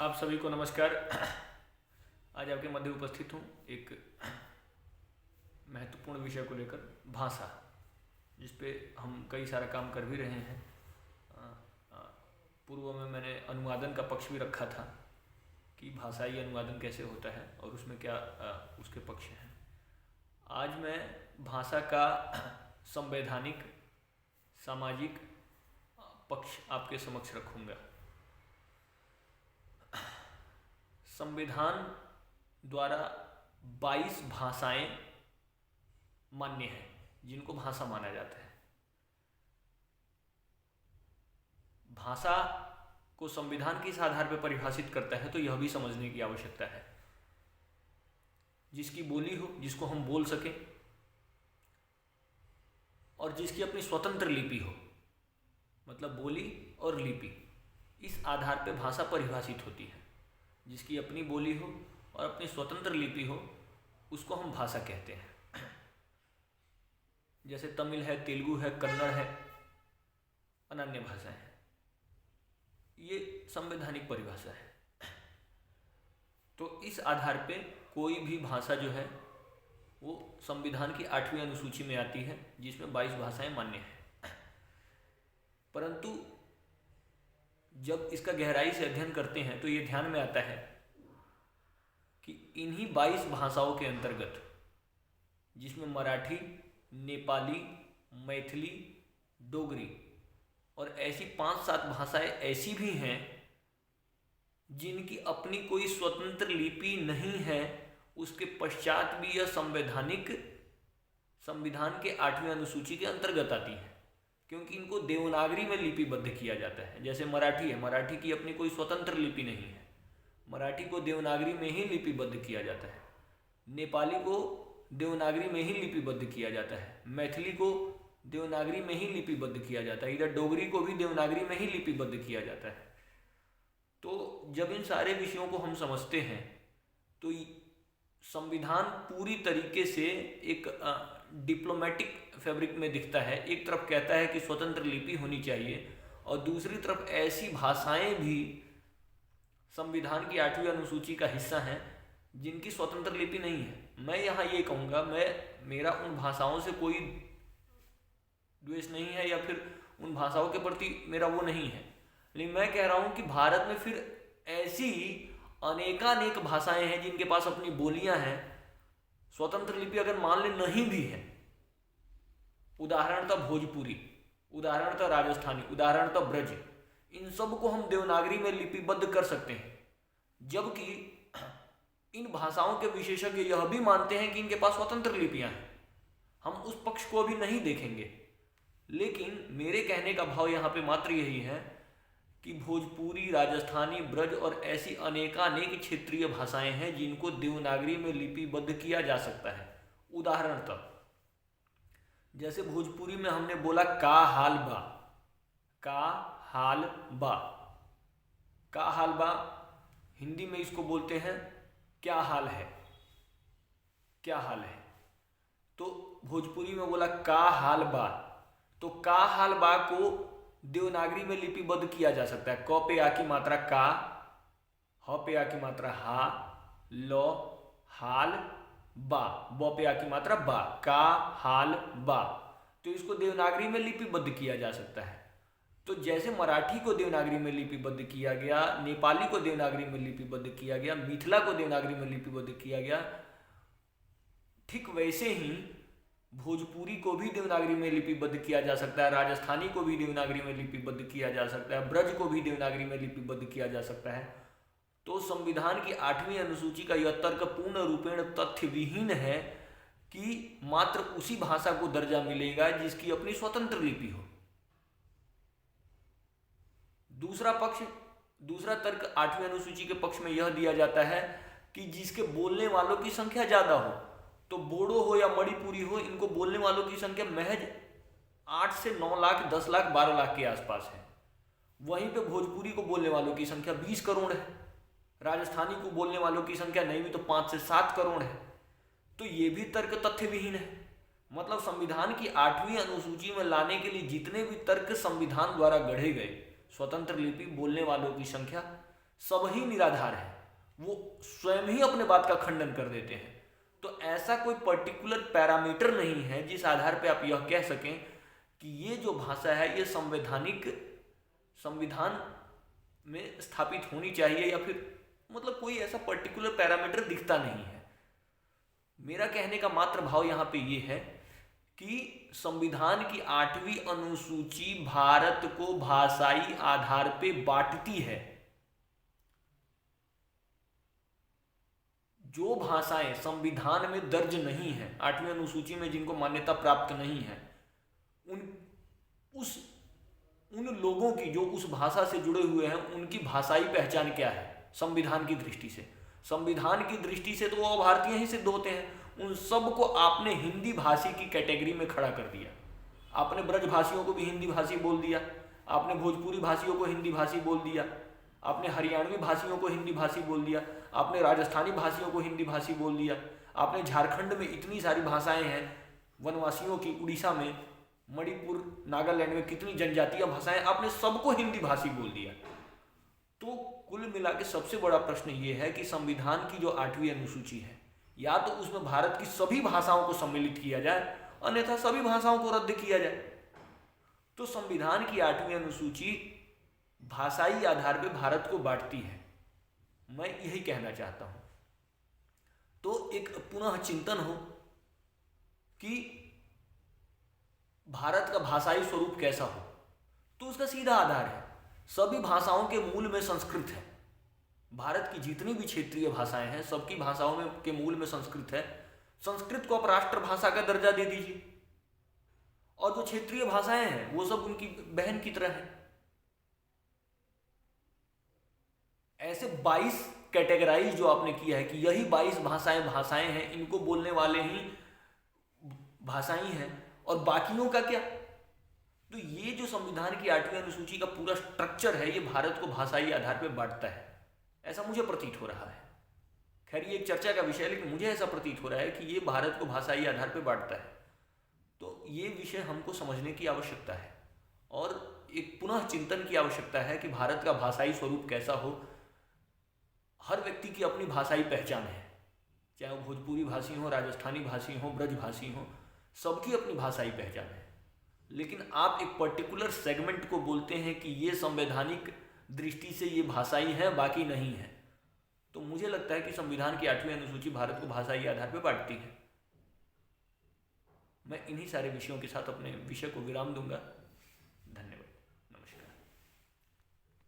आप सभी को नमस्कार। आज आपके मध्य उपस्थित हूँ एक महत्वपूर्ण विषय को लेकर, भाषा, जिस पे हम कई सारा काम कर भी रहे हैं। अ, अ, पूर्व में मैंने अनुवादन का पक्ष भी रखा था कि भाषाई अनुवादन कैसे होता है और उसमें क्या उसके पक्ष हैं। आज मैं भाषा का संवैधानिक सामाजिक पक्ष आपके समक्ष रखूँगा। संविधान द्वारा 22 भाषाएं मान्य हैं, जिनको भाषा माना जाता है। भाषा को संविधान किस आधार पर परिभाषित करता है, तो यह भी समझने की आवश्यकता है। जिसकी बोली हो, जिसको हम बोल सकें, और जिसकी अपनी स्वतंत्र लिपि हो, मतलब बोली और लिपि, इस आधार पर भाषा परिभाषित होती है। जिसकी अपनी बोली हो और अपनी स्वतंत्र लिपि हो, उसको हम भाषा कहते हैं। जैसे तमिल है, तेलुगु है, कन्नड़ है, अनन्य भाषाएं हैं। ये संवैधानिक परिभाषा है। तो इस आधार पे कोई भी भाषा जो है वो संविधान की 8वीं अनुसूची में आती है, जिसमें 22 भाषाएं मान्य हैं। परंतु जब इसका गहराई से अध्ययन करते हैं तो ये ध्यान में आता है कि इन्हीं 22 भाषाओं के अंतर्गत, जिसमें मराठी, नेपाली, मैथिली, डोगरी और ऐसी 5-7 भाषाएं ऐसी भी हैं जिनकी अपनी कोई स्वतंत्र लिपि नहीं है, उसके पश्चात भी यह संविधान के 8वीं अनुसूची के अंतर्गत आती है, क्योंकि इनको देवनागरी में लिपिबद्ध किया जाता है। जैसे मराठी है, मराठी की अपनी कोई स्वतंत्र लिपि नहीं है, मराठी को देवनागरी में ही लिपिबद्ध किया जाता है। नेपाली को देवनागरी में ही लिपिबद्ध किया जाता है, मैथिली को देवनागरी में ही लिपिबद्ध किया जाता है, इधर डोगरी को भी देवनागरी में ही लिपिबद्ध किया जाता है। तो जब इन सारे विषयों को हम समझते हैं तो संविधान पूरी तरीके से एक डिप्लोमेटिक फैब्रिक में दिखता है। एक तरफ कहता है कि स्वतंत्र लिपि होनी चाहिए, और दूसरी तरफ ऐसी भाषाएं भी संविधान की 8वीं अनुसूची का हिस्सा हैं जिनकी स्वतंत्र लिपि नहीं है। मैं यहाँ ये कहूँगा, मेरा उन भाषाओं से कोई द्वेष नहीं है या फिर उन भाषाओं के प्रति मेरा वो नहीं है, लेकिन मैं कह रहा हूँ कि भारत में फिर ऐसी अनेकानेक भाषाएं हैं जिनके पास अपनी बोलियां हैं, स्वतंत्र लिपि अगर मान ले नहीं भी है। उदाहरणतः भोजपुरी, उदाहरणतः राजस्थानी, उदाहरणतः ब्रज, इन सब को हम देवनागरी में लिपिबद्ध कर सकते हैं। जबकि इन भाषाओं के विशेषज्ञ यह भी मानते हैं कि इनके पास स्वतंत्र लिपियां हैं। हम उस पक्ष को भी नहीं देखेंगे, लेकिन मेरे कहने का भाव यहाँ पे मात्र यही है कि भोजपुरी, राजस्थानी, ब्रज और ऐसी अनेकानेक क्षेत्रीय भाषाएं हैं जिनको देवनागरी में लिपिबद्ध किया जा सकता है। उदाहरणतः जैसे भोजपुरी में हमने बोला का हाल बा, का हाल बा, का हाल बा, हिंदी में इसको बोलते हैं क्या हाल है, क्या हाल है। तो भोजपुरी में बोला का हाल बा, तो का हाल बा को देवनागरी में लिपिबद्ध किया जा सकता है। क पे आ की मात्रा का, ह पे आ की मात्रा हा, लो हाल बा, ब पे आ की मात्रा बा, का हाल बा, तो इसको देवनागरी में लिपिबद्ध किया जा सकता है। तो जैसे मराठी को देवनागरी में लिपिबद्ध किया गया, नेपाली को देवनागरी में लिपिबद्ध किया गया, मिथिला को देवनागरी में लिपिबद्ध किया गया, ठीक वैसे ही भोजपुरी को भी देवनागरी में लिपिबद्ध किया जा सकता है, राजस्थानी को भी देवनागरी में लिपिबद्ध किया जा सकता है, ब्रज को भी देवनागरी में लिपिबद्ध किया जा सकता है। तो संविधान की 8वीं अनुसूची का यह तर्क पूर्ण रूपेण तथ्य विहीन है कि मात्र उसी भाषा को दर्जा मिलेगा जिसकी अपनी स्वतंत्र लिपि हो। दूसरा तर्क 8वीं अनुसूची के पक्ष में यह दिया जाता है कि जिसके बोलने वालों की संख्या ज्यादा हो, तो बोडो हो या मणिपुरी हो, इनको बोलने वालों की संख्या महज 8 से 9 लाख, 10 लाख, 12 लाख के आसपास है। वहीं पे भोजपुरी को बोलने वालों की संख्या 20 करोड़ है, राजस्थानी को बोलने वालों की संख्या नहीं भी तो 5 से 7 करोड़ है। तो ये भी तर्क तथ्य विहीन है। मतलब संविधान की 8वीं अनुसूची में लाने के लिए जितने भी तर्क संविधान द्वारा गढ़े गए, स्वतंत्र लिपि बोलने वालों की संख्या, सब ही निराधार है, वो स्वयं ही अपने बात का खंडन कर देते हैं। तो ऐसा कोई पर्टिकुलर पैरामीटर नहीं है जिस आधार पे आप यह कह सकें कि ये जो भाषा है ये संविधान में स्थापित होनी चाहिए, या फिर मतलब कोई ऐसा पर्टिकुलर पैरामीटर दिखता नहीं है। मेरा कहने का मात्र भाव यहाँ पे ये है कि संविधान की 8वीं अनुसूची भारत को भाषाई आधार पे बांटती है। जो भाषाएं संविधान में दर्ज नहीं है, 8वीं अनुसूची में जिनको मान्यता प्राप्त नहीं है, उन लोगों की जो उस भाषा से जुड़े हुए हैं उनकी भाषाई पहचान क्या है संविधान की दृष्टि से। संविधान की दृष्टि से तो वो भारतीय ही सिद्ध होते हैं। उन सब को आपने हिंदी भाषी की कैटेगरी में खड़ा कर दिया। आपने ब्रजभाषियों को भी हिंदी भाषी बोल दिया, आपने भोजपुरी भाषियों को हिंदी भाषी बोल दिया, आपने हरियाणवी भाषियों को हिंदी भाषी बोल दिया, आपने राजस्थानी भाषियों को हिंदी भाषी बोल दिया, आपने झारखंड में इतनी सारी भाषाएं हैं, वनवासियों की, उड़ीसा में, मणिपुर, नागालैंड में कितनी जनजातीय भाषाएं, आपने सबको हिंदी भाषी बोल दिया। तो कुल मिला के सबसे बड़ा प्रश्न ये है कि संविधान की जो 8वीं अनुसूची है, या तो उसमें भारत की सभी भाषाओं को सम्मिलित किया जाए, अन्यथा सभी भाषाओं को रद्द किया जाए। तो संविधान की 8वीं अनुसूची भाषाई आधार पर भारत को बांटती है, मैं यही कहना चाहता हूं। तो एक पुनः चिंतन हो कि भारत का भाषाई स्वरूप कैसा हो, तो उसका सीधा आधार है सभी भाषाओं के मूल में संस्कृत है। भारत की जितनी भी क्षेत्रीय भाषाएं हैं सबकी भाषाओं में के मूल में संस्कृत है। संस्कृत को आप राष्ट्रभाषा का दर्जा दे दीजिए, और जो क्षेत्रीय भाषाएं हैं वो सब उनकी बहन की तरह है। ऐसे 22 कैटेगराइज जो आपने किया है कि यही 22 भाषाएं हैं, इनको बोलने वाले ही भाषाई हैं, और बाकियों का क्या। तो ये जो संविधान की 8वीं अनुसूची का पूरा स्ट्रक्चर है, ये भारत को भाषाई आधार पर बांटता है, ऐसा मुझे प्रतीत हो रहा है। खैर ये एक चर्चा का विषय है, लेकिन मुझे ऐसा प्रतीत हो रहा है कि ये भारत को भाषाई आधार पर बांटता है। तो ये विषय हमको समझने की आवश्यकता है, और एक पुनः चिंतन की आवश्यकता है कि भारत का भाषाई स्वरूप कैसा हो। हर व्यक्ति की अपनी भाषाई पहचान है, चाहे वो भोजपुरी भाषी हो, राजस्थानी भाषी हो, ब्रजभाषी हो, सबकी अपनी भाषाई पहचान है। लेकिन आप एक पर्टिकुलर सेगमेंट को बोलते हैं कि ये संवैधानिक दृष्टि से ये भाषाई है, बाकी नहीं है। तो मुझे लगता है कि संविधान की 8वीं अनुसूची भारत को भाषाई आधार पर बांटती है। मैं इन्हीं सारे विषयों के साथ अपने विषय को विराम दूंगा।